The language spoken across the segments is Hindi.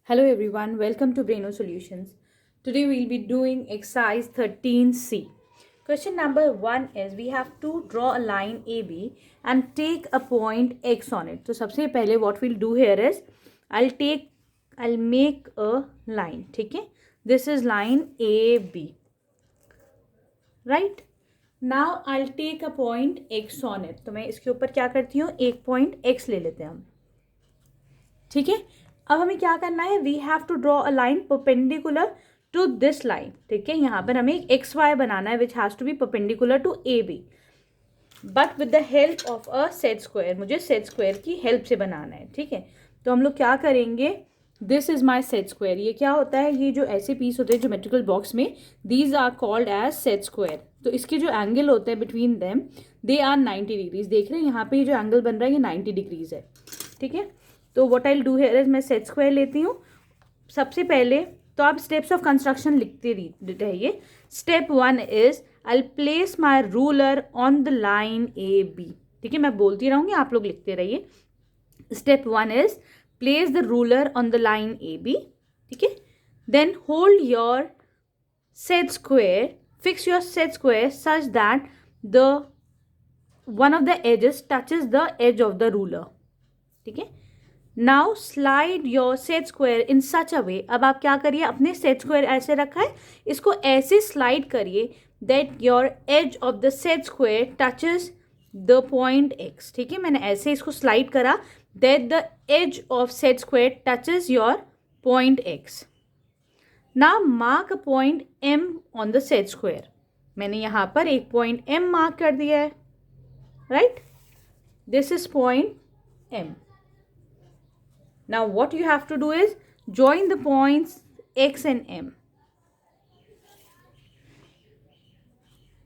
Hello everyone, welcome to Braino Solutions. Today we'll be doing exercise 13C. Question number 1 is we have to draw a line AB and take a point X on it. So सबसे पहले what we'll do here is I'll make a line. ठीक है? This is line AB. Right? Now I'll take a point X on it. तो मैं इसके ऊपर क्या करती हूँ, एक point X ले लेते हैं हम. ठीक है, अब हमें क्या करना है, we have to draw a line perpendicular to this line. ठीक है, यहाँ पर हमें एक्स वाई बनाना है which has to be perpendicular to A B, but with the help of a set square. मुझे सेट स्क्वायर की हेल्प से बनाना है. ठीक है, तो हम लोग क्या करेंगे, this is my set square. ये क्या होता है, ये जो ऐसे पीस होते हैं ज्योमेट्रिकल बॉक्स में, these are called as set square. तो इसके जो एंगल होते हैं between them, they are 90 degrees. देख रहे हैं यहाँ पे ये जो एंगल बन रहा है ये 90 डिग्रीज है. ठीक है, तो what I will do here is मैं सेट स्क्वायर लेती हूँ. सबसे पहले तो आप स्टेप्स ऑफ कंस्ट्रक्शन लिखते रहिए. Step 1 is I will place my ruler on the line A B. ठीक है, मैं बोलती रहूँगी, आप लोग लिखते रहिए. Step 1 is place the ruler on the line A B. ठीक है, then hold your set square, fix your set square such that the one of the edges touches the edge of the ruler. ठीक है, now slide your set square in such a way. अब आप क्या करिए, अपने सेट स्क्वायर ऐसे रखा है, इसको ऐसे स्लाइड करिए that your edge of the set square touches the point X. ठीक है, मैंने ऐसे इसको स्लाइड करा that the edge of set square touches your point X. Now mark a point M on the set square. मैंने यहाँ पर एक पॉइंट एम मार्क कर दिया है. Right, this is point M. Now what you have to do is join the points X and M.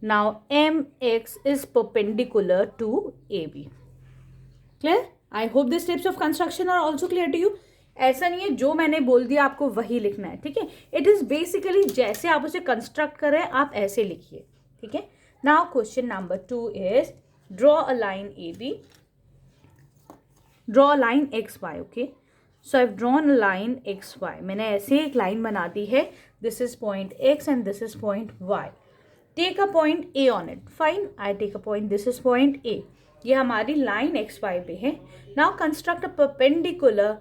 Now MX is perpendicular to AB. Clear? I hope the steps of construction are also clear to you. ऐसा नहीं है जो मैंने बोल दिया आपको वही लिखना है. ठीक है, इट इज़ बेसिकली जैसे आप उसे कंस्ट्रक्ट कर रहे हैं आप ऐसे लिखिए. ठीक है, now question number 2 is draw a line A B, draw a line X Y. Okay, so I have drawn a line X Y. मैंने ऐसे एक लाइन बना दी है. This is point X and this is point Y. Take a point A on it. Fine, I take a point, this is point A. ये हमारी लाइन एक्स वाई पे है. Now construct a perpendicular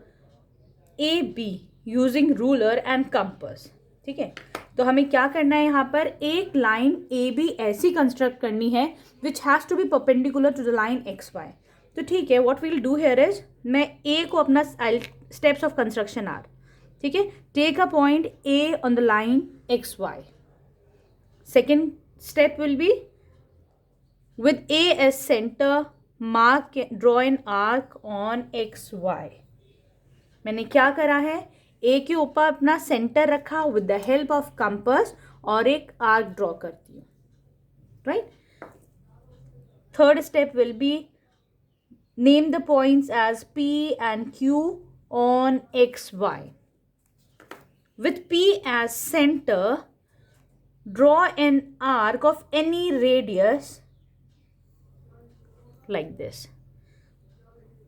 A be using ruler and compass. ठीक है, तो हमें क्या करना है, यहाँ पर एक लाइन ए बी ऐसी कंस्ट्रक्ट करनी है which has to be perpendicular to the line X Y. तो ठीक है, what will do here is मैं ए को अपना स्टेप्स ऑफ कंस्ट्रक्शन आर. ठीक है, take a point A on the line X Y. Second step will be with A as centre mark, draw an arc on X Y. मैंने क्या करा है, ए के ऊपर अपना सेंटर रखा with the help of compass और एक आर्क ड्रॉ करती हूँ. Right, third step will B name the points as P and Q on XY. With P as center, draw an arc of any radius like this.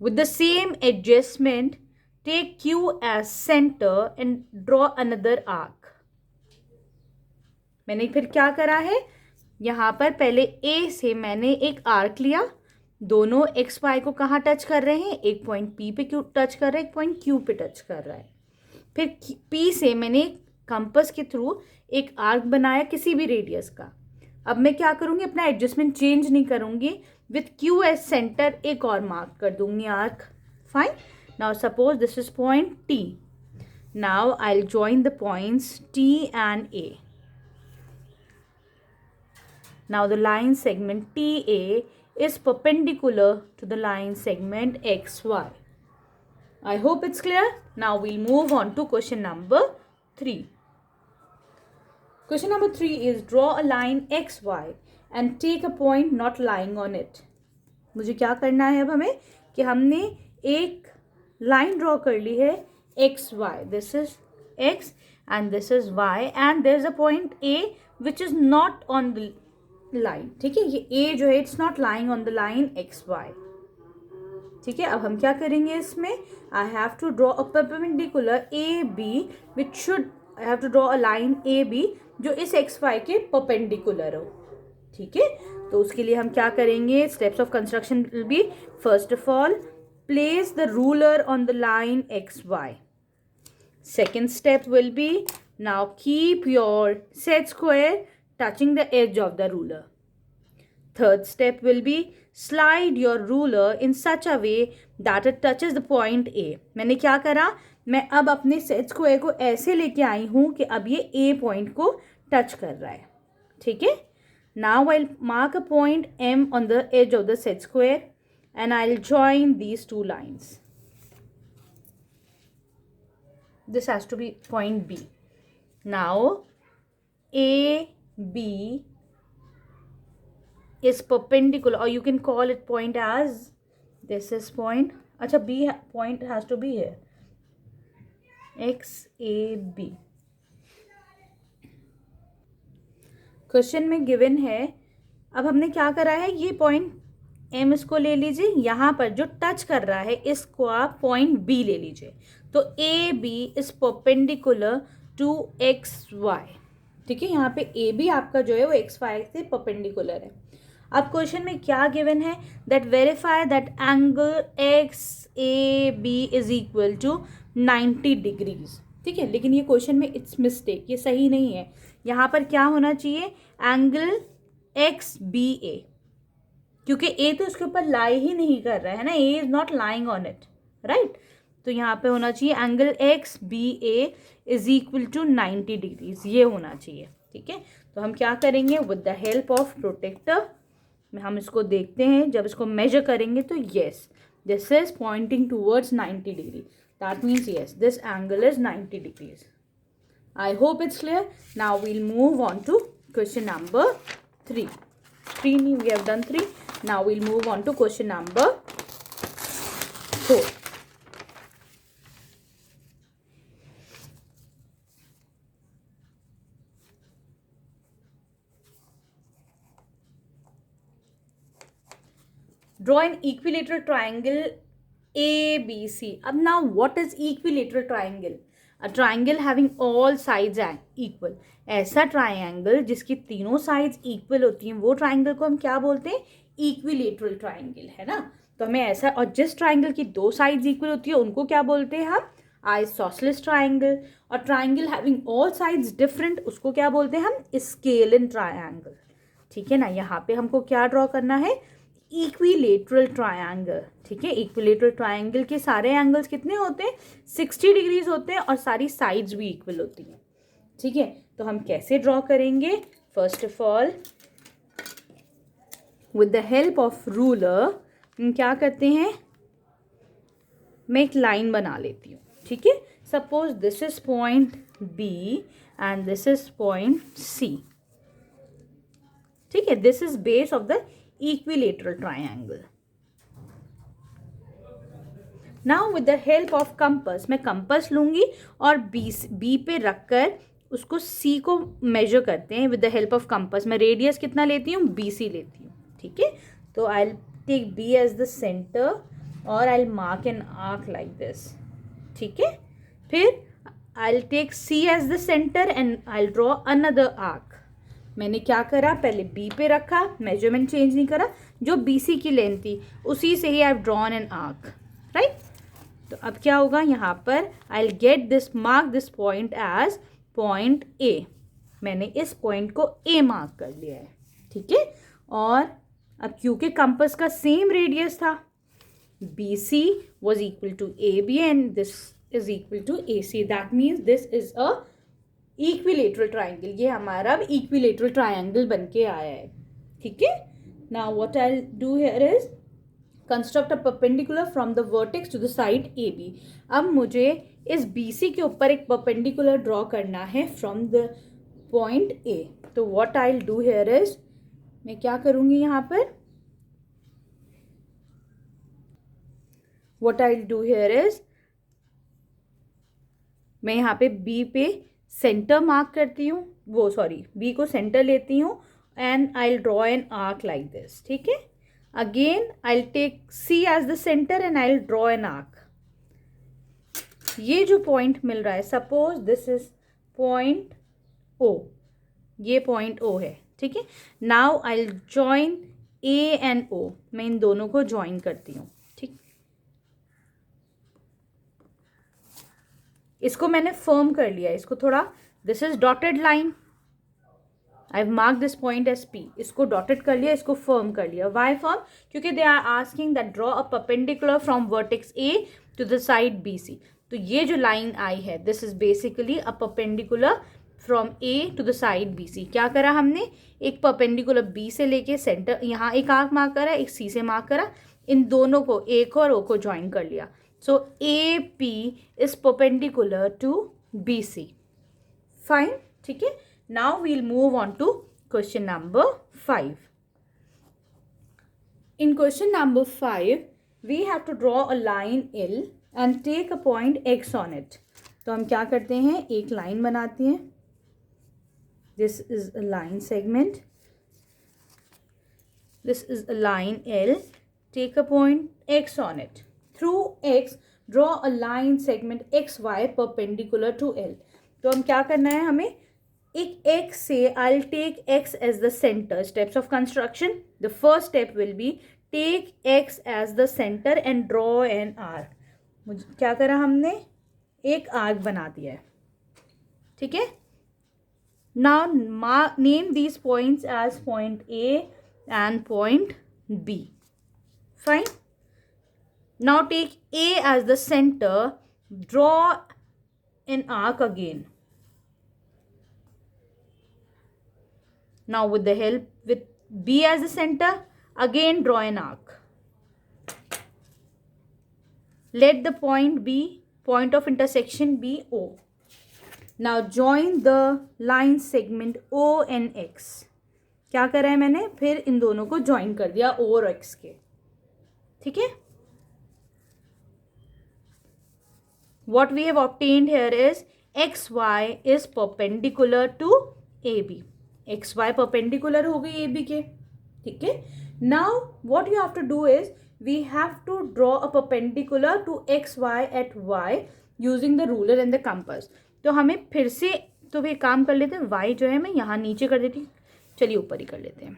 With the same adjustment, take Q as center and draw another arc. मैंने फिर क्या करा है, यहाँ पर पहले A से मैंने एक आर्क लिया. दोनों एक्स वाई को कहाँ टच कर रहे हैं, एक पॉइंट पी पे क्यू टच कर रहा है, एक पॉइंट क्यू पे टच कर रहा है. फिर पी से मैंने कंपास के थ्रू एक आर्क बनाया किसी भी रेडियस का. अब मैं क्या करूँगी, अपना एडजस्टमेंट चेंज नहीं करूँगी, विथ क्यू एज सेंटर एक और मार्क कर दूँगी arc. Fine, now suppose this is point T. Now I will join the points T and A. Now the line segment T A is perpendicular to the line segment XY. I hope it's clear. Now we'll move on to question number 3. Question number 3 is draw a line XY and take a point not lying on it. मुझे क्या करना है अब हमें, कि हमने एक लाइन ड्रॉ कर ली है XY. This is X and this is Y and there is a point A which is not on the line. ठीक है, ये ए जो है it's not lying on the line X Y. ठीक है, अब हम क्या करेंगे इसमें, I have to draw a perpendicular A B which should, I have to draw a line A B जो इस एक्स वाई के परपेंडिकुलर हो। ठीक है, तो उसके लिए हम क्या करेंगे, steps of construction will be, first of all place the ruler on the line X Y. Second step will be, now keep your set square touching the edge of the ruler. Third step will be, slide your ruler in such a way that it touches the point A. मैंने क्या करा, मैं अब अपने सेट स्क्वायर को ऐसे लेके आई हूँ कि अब ये A पॉइंट को टच कर रहा है। ठीक है, now I'll mark a point M on the edge of the set square and I'll join these two lines. This has to be point B. Now A B is perpendicular, or you can call it point as, this is point, अच्छा B point has to be here, X A B. Question में गिवन है, अब हमने क्या करा है, ये पॉइंट M इसको ले लीजिए, यहाँ पर जो टच कर रहा है इसको आप पॉइंट B ले लीजिए, तो A B is perpendicular to X Y. ठीक है, यहाँ पे ए बी आपका जो है वो एक्स वाई से परपेंडिकुलर है। अब क्वेश्चन में क्या गिवन है, that verify that angle X A B is equal to 90 degrees. ठीक है, लेकिन ये क्वेश्चन में इट्स मिस्टेक, ये सही नहीं है। यहाँ पर क्या होना चाहिए, एंगल एक्स बी ए, क्योंकि ए तो उसके ऊपर लाई ही नहीं कर रहा है ना, A is not lying on it, right. तो यहाँ पे होना चाहिए angle X B A is equal to 90 degrees, ये होना चाहिए। ठीक है, तो हम क्या करेंगे, with the help of protractor हम इसको देखते हैं, जब इसको मेजर करेंगे तो yes this is pointing towards 90 degree, that means yes this angle is 90 degrees. I hope it's clear. Now we'll move on to question number 3. We have done 3. Now we'll move on to question number 4. Draw an equilateral triangle ABC. अब now what is equilateral triangle? A triangle having all sides equal. ऐसा ट्राइंगल जिसकी तीनों साइड्स इक्वल होती हैं, वो ट्राइंगल को हम क्या बोलते हैं, इक्विलेटरल ट्राइंगल, है ना। तो हमें ऐसा, और जिस ट्राइंगल की दो साइड्स इक्वल होती है उनको क्या बोलते हैं हम, आइसोसेलेस ट्राइंगल। और triangle having all sides different, उसको क्या बोलते हैं हम, स्केलन ट्राइंगल। ठीक है ना, यहाँ पे हमको क्या ड्रॉ करना है, इक्विलेटरल ट्राइंगल। ठीक है, इक्विलेटरल ट्राइंगल के सारे एंगल्स कितने होते हैं, 60 डिग्रीज होते हैं, और सारी साइड्स भी इक्वल होती हैं। ठीक है, तो हम कैसे ड्रॉ करेंगे, first of all with the help of ruler हम क्या करते हैं, मैं एक लाइन बना लेती हूँ। ठीक है, suppose this is point B and this is point C. ठीक है, this is base of the equilateral triangle. Now with the help of compass, मैं कंपस लूंगी और B पे रखकर उसको C को मेजर करते हैं। With the help of compass मैं रेडियस कितना लेती हूँ, BC लेती हूँ। ठीक है, तो I take B as the centre और I mark an arc like this. ठीक है, फिर I take C as the centre and I draw another arc. मैंने क्या करा, पहले B पे रखा, मेजरमेंट चेंज नहीं करा, जो BC की लेंथ थी उसी से ही I have drawn an arc, right. तो अब क्या होगा, यहाँ पर I will get this, mark this point as point A। मैंने इस पॉइंट को A मार्क कर लिया है। ठीक है, और अब क्योंकि कंपस का सेम रेडियस था, BC was equal to AB and this is equal to AC, that means this is a equilateral triangle. ये हमारा इक्विलेटरल ट्राइंगल बन के आया है। ठीक है, now what I do here is construct a perpendicular from the vertex to the side AB। अब मुझे इस BC के ऊपर एक परपेंडिकुलर ड्रॉ करना है फ्रॉम द पॉइंट A। तो what I do here is, मैं क्या करूँगी यहाँ पर, what I do here is मैं यहाँ पे B पे सेंटर मार्क करती हूँ, वो सॉरी B को सेंटर लेती हूँ and I will draw an arc like this. ठीक है, Again, I'll take C as the center and I'll draw an arc. ये जो पॉइंट मिल रहा है, suppose this is point O, ये पॉइंट O है, ठीक है. Now I join A and O, मैं इन दोनों को ज्वाइन करती हूँ, ठीक. इसको मैंने फर्म कर लिया, इसको थोड़ा, this is dotted line, I have mark this point as P, इसको डॉटेड कर लिया, इसको फर्म कर लिया. Why firm? क्योंकि they are asking that draw a perpendicular from vertex A to the side BC. तो ये जो लाइन आई है, this is basically a perpendicular from A to the side BC. क्या करा हमने? एक परपेंडिकुलर B से लेके सेंटर, यहाँ एक आर्क मार्क करा, एक C से मार्क करा, इन दोनों को A को और O को ज्वाइन कर लिया. So AP is perpendicular to BC. Fine, ठीक है. Now we'll move on to question number 5. In question number 5, we have to draw a line L and take a point X on it. तो हम क्या करते हैं, एक लाइन बनाते हैं. This is a line segment. This is a line L. Take a point X on it. Through X, draw a line segment XY perpendicular to L. तो हम क्या करना है, हमें एक X से I'll take X as the center. Steps of construction. The first step will be take X as the center and draw an arc. मुझे क्या करा हमने, एक आर्क बना दिया है, ठीक है. Now name these points as point A and point B. Fine. Now take A as the center. Draw an arc again. Now with the help with B as the center, again draw an arc. Let the point be, point of intersection be O. Now join the line segment O and X. क्या करा है मैंने, फिर इन दोनों को ज्वाइन कर दिया O और X के, ठीक है. What we have obtained here is XY is perpendicular to AB. XY perpendicular हो गई AB के, ठीक है. Now what you have to do is we have to draw a perpendicular to XY at Y using the ruler and the compass. तो हमें फिर से, तो फिर काम कर लेते हैं, Y जो है मैं यहाँ नीचे कर देती हूँ, चलिए ऊपर ही कर लेते हैं.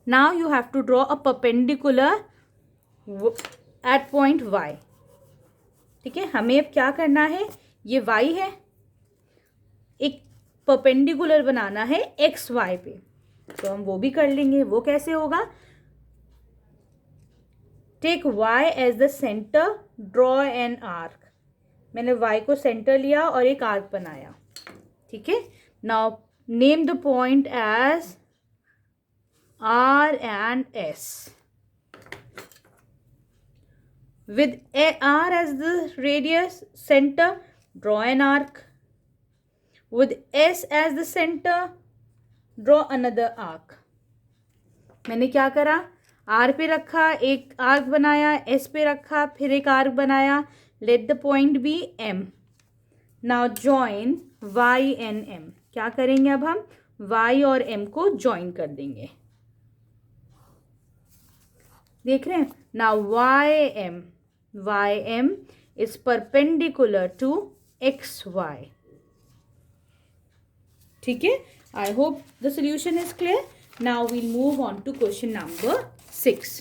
Now you have to draw a perpendicular at point Y, ठीक है. हमें अब क्या करना है, ये Y है, एक परपेंडिकुलर बनाना है XY पे, तो हम वो भी कर लेंगे. वो कैसे होगा, take Y as the centre, draw an arc. मैंने Y को सेंटर लिया और एक आर्क बनाया, ठीक है. Now name the point as R and S. With R as the radius center, draw an arc. With S as the center, draw another arc. मैंने क्या करा, R पे रखा, एक आर्क बनाया, S पे रखा, फिर एक आर्क बनाया. Let the point be M. Now join Y and M. क्या करेंगे अब हम, Y और M को ज्वाइन कर देंगे. देख रहे हैं. Now YM is perpendicular to XY. ठीक है. I hope the solution is clear. Now we'll move on to question number 6.